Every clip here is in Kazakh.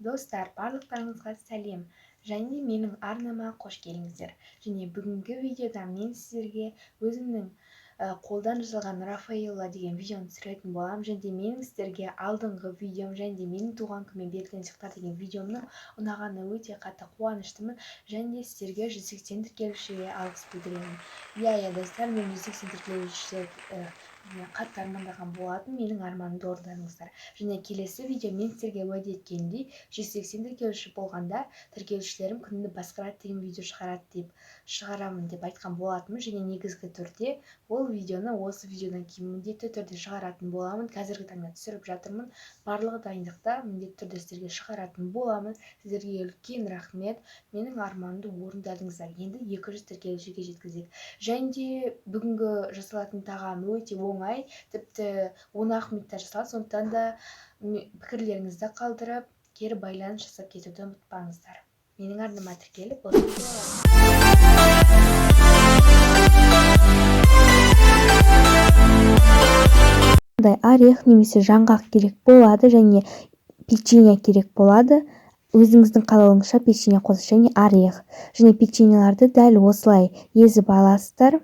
Достар, барлықтарыңызға сәлем, және менің арнама қош келдіңіздер. Және бүгінгі видеода мен сіздерге өзімнің қолдан жасалған Рафаэлло деген видеоны түсіретін боламын. Және менің сіздерге алдыңғы видеом және менің туған күніме берілген сыйлықтар деген видеомның ұнағанына өте қатты қуаныштымын. Және сіздерге 180 тіркелушіге алғыс білдіремін. Иә, достар, мен 180 тіркелуші қатты армандаған болатын, менің арманымды орындадыңыздар. Және келесі видео мен сіздерге уәде еткендей 180 тіркелуші болғанда тіркелушілерім күнді басқарады деген видео шығарамын деп айтқан болатынмын. Және негізгі түрде ол видеоны осы видеодан кейін міндетті түрде шығаратын боламын. Қазіргі таңда түсіріп жатырмын. Барлығы дайындықта, міндетті түрде сіздерге шығаратын боламын. Сіздерге үлкен рахмет, менің арманымды орындадыңыздар. Енді 200 тіркелушіге жеткізейік. Және де бүгінгі жасалатын тағам өте оңай, тіпті 10 минутта жасалады. Сондықтан да пікірлеріңізді қалдырып, кері байланыс жасап кетуді ұмытпаңыздар. Менің арнама тіркеліп орех немесе жаңғақ керек болады, және печенье керек болады. Өзіңіздің қалауыңызша печенье қосыңыз, және орех. Және печеньеларды дәл осылай езіп аласыздар.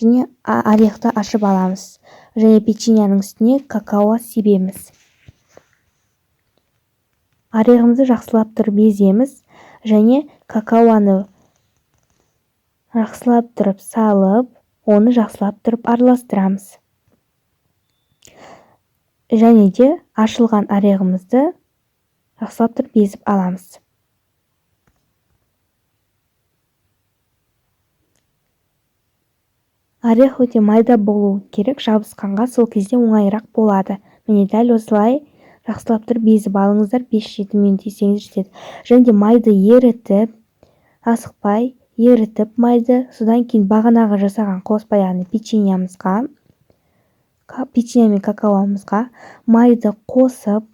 Және орехты ашып аламыз. Және печеньенің үстіне какао себеміз. Орехымызды жақсылап тұрып еземіз. Және какаоны жақсылап тұрып салып, оны жақсылап тұрып араластырамыз. Және де ашылған орехымызды жақсылап тұрып езіп аламыз. Орех өте майда болуы керек, жабысқанға сол кезде оңайырақ болады. Міне дәл осылай жақсылап тұрып езіп алыңыздар, 5-7 минут есеңіз жетеді. Және де майды ерітіп, асықпай ерітіп майды, содан кейін бағанағы жасаған қоспа, яғни печенье мен какаомызға майды қосып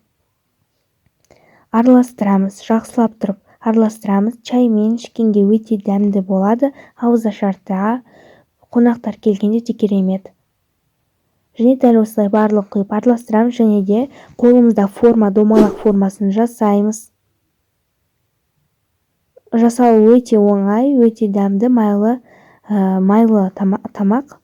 араластырамыз. Жақсылап тұрып араластырамыз. Чаймен ішкенге өте дәмді болады. Ауызашарда қонақтар келгенде де керемет. Және дәл осылай барлығын құйып араластырамыз. Және де қолымызда форма, домалақ формасын жасаймыз. Жасау өте оңай, өте дәмді, майлы тамақ.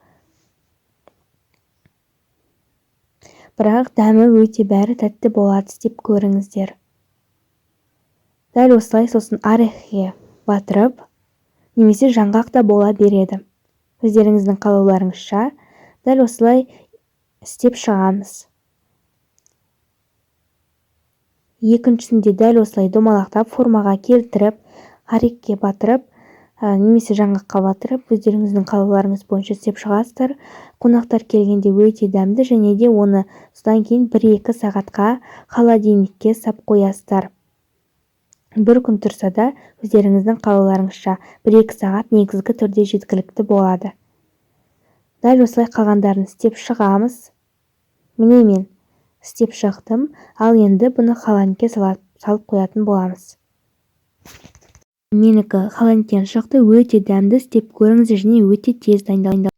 Бірақ дәмі өте бәрі тәтті болады, істеп көріңіздер. Дәл осылай сосын орехке батырып, немесе жаңғақ та бола береді. Өздеріңіздің қалауларыңызша дәл осылай істеп шығамыз. Екіншісінде дәл осылай домалақтап формаға келтіріп, орехке батырып, немесе жаңғаққа батырып, өздеріңіздің қалауларыңыз бойынша істеп шығасыздар. Қонақтар келгенде өте дәмді, және де оны содан кейін 1-2 сағатқа холодильникке сап қоясыздар. Бір күн тұрса да өздеріңіздің қалауларыңызша 1-2 сағат негізгі түрде жеткілікті болады. Дәл осылай қалғандарын істеп шығамыз. Міне мен істеп шықтым, ал енді бұны холодильникке салып қоятын боламыз. Менікі холодильниктен шықты, өте дәмді, істеп көріңіздер, және өте тез дайындалады.